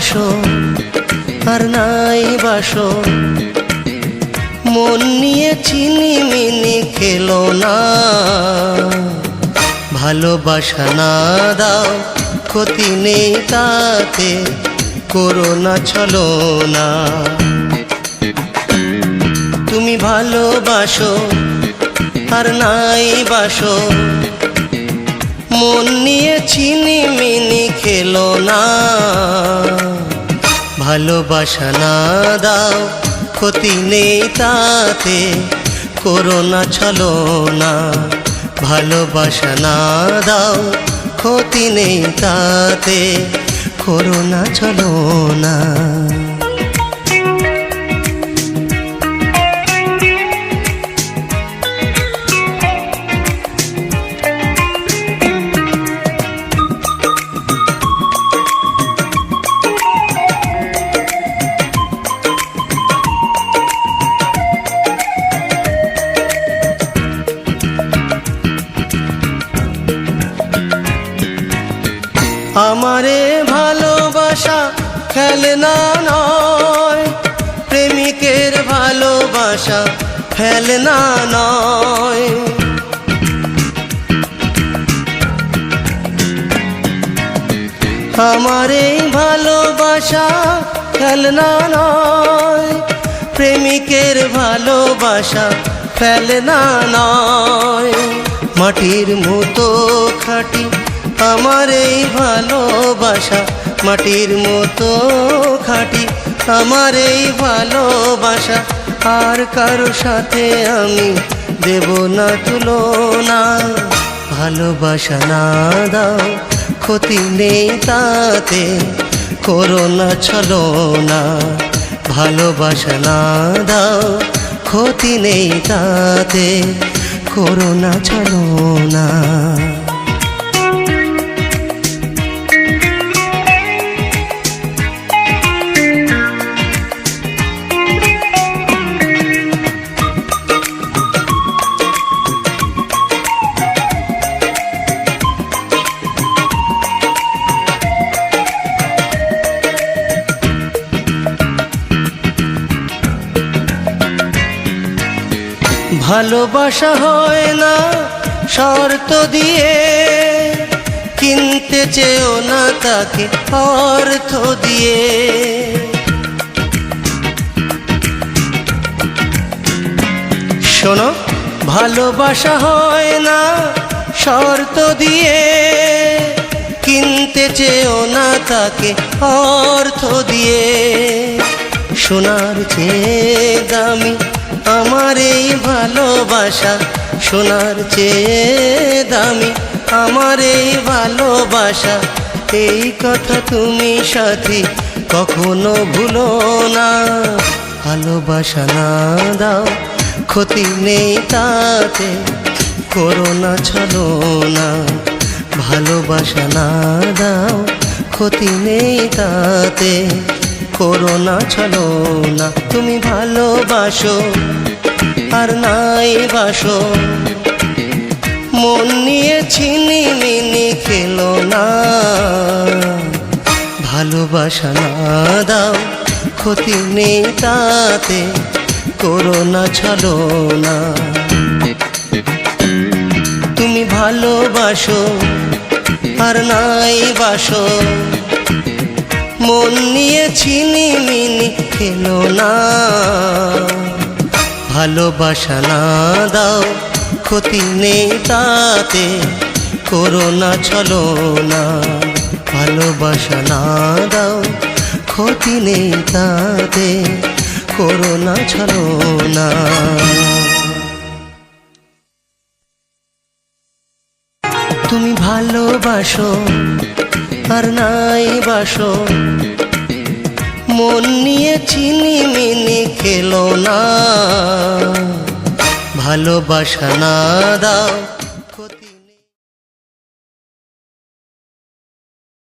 বাসো আর নাই বাসো, মন নিয়ে চিনিমিনি খেলো না। ভালোবাসা না দাও, ক্ষতি নেই তাতে, করো না ছলনা। তুমি ভালোবাসো আর নাই বাসো, মন নিয়ে চিনিমিনি খেলো না। ভালোবাসা না দাও, ক্ষতি নেই তাতে, করো না ছলনা। ভালোবাসা না দাও, ক্ষতি নেই তাতে, করো না ছলনা। আমারে ভালোবাসা খেলনা নয়, প্রেমিকের ভালোবাসা ফেলনা নয়। আমারে ভালোবাসা খেলনা নয়, প্রেমিকের ভালোবাসা ফেলনা নয়। মাটির মতো খাঁটি আমার এই ভালোবাসা, মাটির মতো খাঁটি আমার এই ভালোবাসা। আর কারো সাথে আমি দেব না তুলনা। ভালোবাসা না দাও, ক্ষতি নেই তাতে, করো না ছলনা। ভালোবাসা না দাও, ক্ষতি নেই তাতে, করো না ছলনা। ভালোবাসা হয় না শর্ত দিয়ে, কিনতে চেও না তাকে অর্থ দিয়ে। শোনো, ভালোবাসা হয় না শর্ত দিয়ে, কিনতে চেও না তাকে অর্থ দিয়ে। সোনার চেয়ে দামি আমার এই ভালোবাসা, সোনার চেয়ে দামি আমার এই ভালোবাসা। এই কথা তুমি সাথী কখনো ভুলো না। ভালোবাসা না দাও, ক্ষতি নেই তাতে, করো না ছলনা। ভালোবাসা না দাও, ক্ষতি নেই তাতে, করো না ছলনা। তুমি ভালোবাসো আর নাই বাসো, মন নিয়ে ছিনিমিনি খেলো না। ভালোবাসা না দাও, ক্ষতি নেই তাতে, করো না ছলনা। তুমি ভালোবাসো আর নাই বাসো, মন নিয়ে ছিনিমিনি খেলো না। ভালোবাসা না দাও, ক্ষতি নেই তাতে, করো না ছলনা। ভালোবাসা না দাও, ক্ষতি নেই তাতে, করো না ছলনা। তুমি ভালোবাসো আর নাই বাসো, মন নিয়ে চিনিমিনি খেলো না। ভালোবাসা না দাও,